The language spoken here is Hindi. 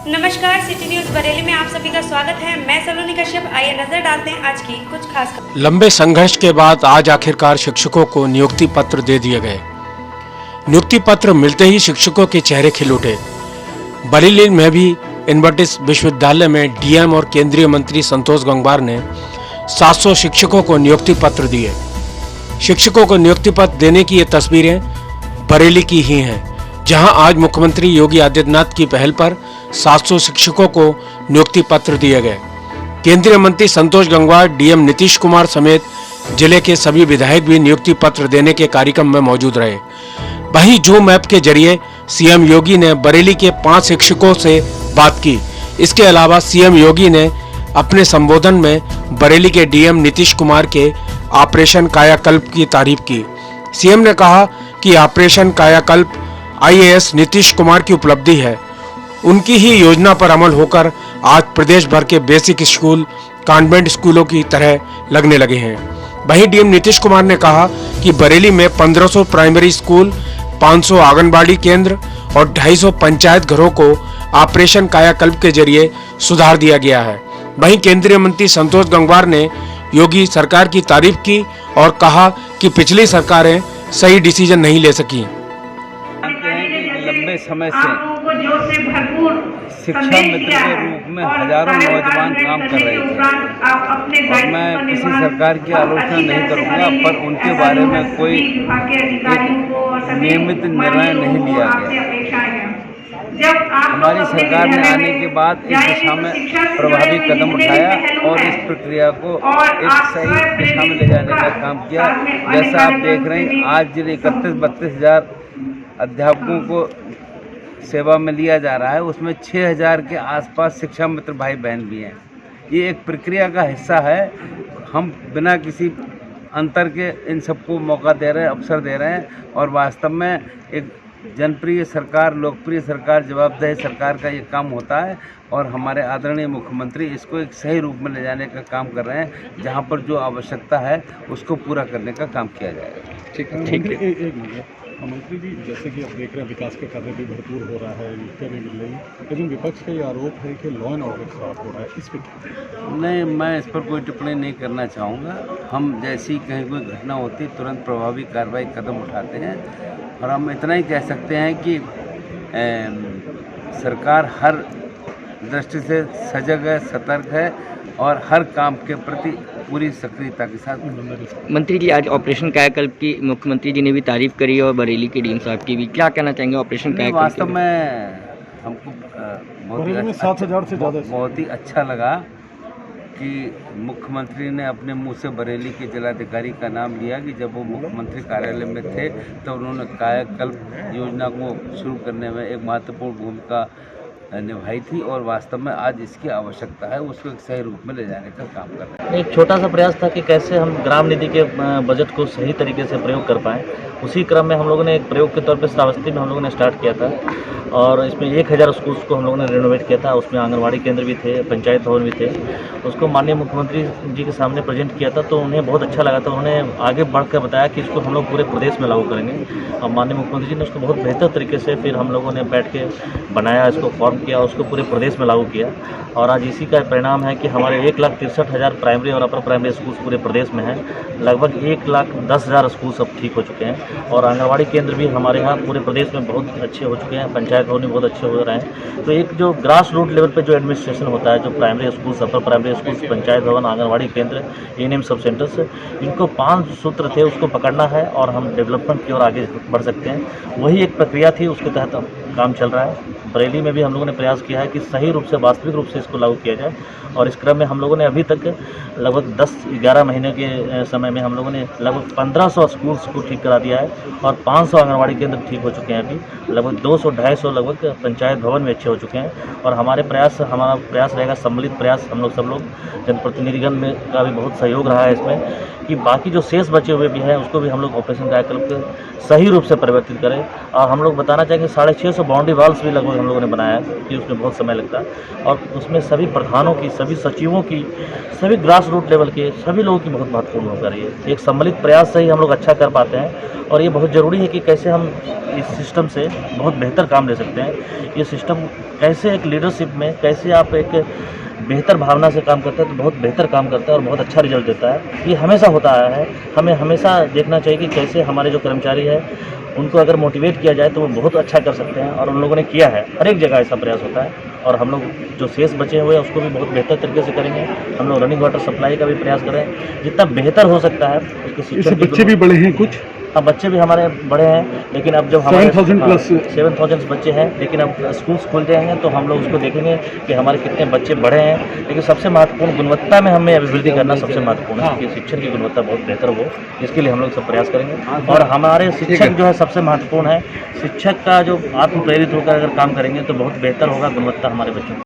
नमस्कार, सिटी न्यूज बरेली में आप सभी का स्वागत है। मैं सलोनी कश्यप। आइए नजर डालते हैं आज की कुछ खास खबरें। लंबे संघर्ष के बाद आज आखिरकार शिक्षकों को नियुक्ति पत्र दे दिए गए। नियुक्ति पत्र मिलते ही शिक्षकों के चेहरे खिल उठे। बरेली में भी इन्वर्टिस विश्वविद्यालय में डीएम और केंद्रीय मंत्री संतोष गंगवार ने 700 शिक्षकों को नियुक्ति पत्र दिए। शिक्षकों को नियुक्ति पत्र देने की ये तस्वीरें बरेली की ही हैं, जहां आज मुख्यमंत्री योगी आदित्यनाथ की पहल पर 700 शिक्षकों को नियुक्ति पत्र दिए गए। केंद्रीय मंत्री संतोष गंगवार, डीएम नीतीश कुमार समेत जिले के सभी विधायक भी नियुक्ति पत्र देने के कार्यक्रम में मौजूद रहे। वहीं जूम ऐप के जरिए सीएम योगी ने बरेली के 5 शिक्षकों से बात की। इसके अलावा सीएम योगी ने अपने संबोधन में बरेली के डीएम नीतीश कुमार के ऑपरेशन कायाकल्प की तारीफ की। सीएम ने कहा कि ऑपरेशन कायाकल्प आईएएस नीतीश कुमार की उपलब्धि है। उनकी ही योजना पर अमल होकर आज प्रदेश भर के बेसिक स्कूल कॉन्वेंट स्कूलों की तरह लगने लगे हैं। वहीं डीएम नीतीश कुमार ने कहा कि बरेली में 1500 प्राइमरी स्कूल, 500 आंगनबाड़ी केंद्र और 250 पंचायत घरों को ऑपरेशन कायाकल्प के जरिए सुधार दिया गया है। वहीं केंद्रीय मंत्री संतोष गंगवार ने योगी सरकार की तारीफ की और कहा कि पिछली सरकारें सही डिसीजन नहीं ले सकी। लंबे समय से शिक्षा मित्र के रूप में हजारों नौजवान काम कर रहे थे और मैं किसी सरकार की आलोचना नहीं करूंगा, पर उनके बारे में कोई नियमित निर्णय नहीं लिया गया। हमारी सरकार ने आने के बाद इस दिशा में प्रभावी कदम उठाया और इस प्रक्रिया को एक सही दिशा में ले जाने का काम किया। जैसा आप देख रहे हैं, आज जिन 31-32 हज़ार अध्यापकों को सेवा में लिया जा रहा है, उसमें 6000 के आसपास शिक्षा मित्र भाई बहन भी हैं। ये एक प्रक्रिया का हिस्सा है। हम बिना किसी अंतर के इन सबको मौका दे रहे हैं, अवसर दे रहे हैं और वास्तव में एक जनप्रिय सरकार, लोकप्रिय सरकार, जवाबदेह सरकार का ये काम होता है और हमारे आदरणीय मुख्यमंत्री इसको एक सही रूप में ले जाने का काम कर रहे हैं। जहाँ पर जो आवश्यकता है उसको पूरा करने का काम किया जाएगा। ठीक है, ठीक है। एक मिनट मंत्री जी, जैसे कि आप देख रहे हैं विकास के कार्य भी भरपूर हो रहा है, नीतियाँ भी मिल रही, लेकिन विपक्ष का ये आरोप है कि लॉ एंड ऑर्डर खराब हो रहा है, इस पर नहीं, मैं इस पर कोई टिप्पणी नहीं करना चाहूँगा। हम जैसी कहीं कोई घटना होती तुरंत प्रभावी कार्रवाई कदम उठाते हैं और हम इतना ही कह सकते हैं कि सरकार हर दृष्टि से सजग है, सतर्क है और हर काम के प्रति पूरी सक्रियता के साथ। मंत्री जी, आज ऑपरेशन कायाकल्प की मुख्यमंत्री जी ने भी तारीफ करी और बरेली के डीएम साहब की भी, क्या कहना चाहेंगे ऑपरेशन कायाकल्प? वास्तव में हमको बहुत ही अच्छा लगा कि मुख्यमंत्री ने अपने मुंह से बरेली के जिलाधिकारी का नाम लिया कि जब वो मुख्यमंत्री कार्यालय में थे तो उन्होंने कायाकल्प योजना को शुरू करने में एक महत्वपूर्ण भूमिका निभाई थी और वास्तव में आज इसकी आवश्यकता है, उसको एक सही रूप में ले जाने का काम कर रहे हैं। एक छोटा सा प्रयास था कि कैसे हम ग्राम निधि के बजट को सही तरीके से प्रयोग कर पाएँ। उसी क्रम में हम लोगों ने एक प्रयोग के तौर पे श्रावस्ती में हम लोगों ने स्टार्ट किया था और इसमें 1000 स्कूल्स को हम लोगों ने रेनोवेट किया था। उसमें आंगनवाड़ी केंद्र भी थे, पंचायत भवन भी थे। उसको माननीय मुख्यमंत्री जी के सामने प्रेजेंट किया था तो उन्हें बहुत अच्छा लगा था। उन्होंने आगे बढ़कर बताया कि इसको हम लोग पूरे प्रदेश में लागू करेंगे और माननीय मुख्यमंत्री जी ने उसको बहुत बेहतर तरीके से फिर हम लोगों ने बैठ के बनाया, इसको फॉर्म किया, उसको पूरे प्रदेश में लागू किया और आज इसी का परिणाम है कि हमारे 1,63,000 प्राइमरी और अपर प्राइमरी स्कूल्स पूरे प्रदेश में हैं। लगभग 1,10,000 स्कूल्स अब ठीक हो चुके हैं और आंगनवाड़ी केंद्र भी हमारे यहाँ पूरे प्रदेश में बहुत अच्छे हो चुके हैं। पंचायत भवन भी बहुत अच्छे हो रहे हैं। तो एक जो ग्रास रूट लेवल पे जो एडमिनिस्ट्रेशन होता है, जो primary schools, upper primary schools, panchayat भवन, आंगनवाड़ी केंद्र, एएनएम सब सेंटर्स, इनको 5 सूत्र थे, उसको पकड़ना है और हम डेवलपमेंट की ओर आगे बढ़ सकते हैं। वही एक प्रक्रिया थी, उसके तहत काम चल रहा है। बरेली में भी हम लोगों ने प्रयास किया है कि सही रूप से, वास्तविक रूप से इसको लागू किया जाए और इस क्रम में हम लोगों ने अभी तक लगभग 10-11 महीने के समय में हम लोगों ने लगभग 1500 स्कूल्स को ठीक करा दिया है और 500 आंगनवाड़ी केंद्र ठीक हो चुके हैं। अभी लगभग 200-250 लगभग पंचायत भवन भी अच्छे हो चुके हैं और हमारा प्रयास रहेगा, सम्मिलित प्रयास। हम लोग सब लोग जनप्रतिनिधिगण में का भी बहुत सहयोग रहा है इसमें कि बाकी जो शेष बचे हुए भी हैं उसको भी हम लोग ऑपरेशन कायाकल्प के सही रूप से परिवर्तित करें। और हम लोग बताना चाहेंगे 650 बाउंड्री वॉल्स भी लगभग हम लोगों ने बनाया है, कि उसमें बहुत समय लगता है और उसमें सभी प्रधानों की, सभी सचिवों की, सभी ग्रास रूट लेवल के सभी लोगों की बहुत महत्वपूर्ण भूमिका रही है। एक सम्मिलित प्रयास से ही हम लोग अच्छा कर पाते हैं और ये बहुत ज़रूरी है कि कैसे हम इस सिस्टम से बहुत बेहतर काम ले सकते हैं। ये सिस्टम कैसे एक लीडरशिप में कैसे आप एक बेहतर भावना से काम करता है तो बहुत बेहतर काम करता है और बहुत अच्छा रिजल्ट देता है। ये हमेशा होता आया है। हमें हमेशा देखना चाहिए कि कैसे हमारे जो कर्मचारी हैं उनको अगर मोटिवेट किया जाए तो वो बहुत अच्छा कर सकते हैं और उन लोगों ने किया है। हर एक जगह ऐसा प्रयास होता है और हम लोग जो शेष बचे हुए हैं उसको भी बहुत बेहतर तरीके से करेंगे। हम लोग रनिंग वाटर सप्लाई का भी प्रयास करें जितना बेहतर हो सकता है उसके शिक्षण की। बच्चे भी बड़े हैं कुछ, हाँ बच्चे भी हमारे बड़े हैं, लेकिन अब जब हमारे 7,000 प्लस 7,000 बच्चे हैं, लेकिन अब स्कूल्स खुल जाएंगे तो हम लोग उसको देखेंगे कि हमारे कितने बच्चे बढ़े हैं। लेकिन सबसे महत्वपूर्ण गुणवत्ता में हमें अभिवृद्धि करना सबसे महत्वपूर्ण है कि शिक्षण की गुणवत्ता बहुत बेहतर हो। इसके लिए हम लोग सब प्रयास करेंगे और हमारे शिक्षक जो है सबसे महत्वपूर्ण है। शिक्षक का जो आत्म प्रेरित होकर अगर काम करेंगे तो बहुत बेहतर होगा गुणवत्ता हमारे बच्चों की।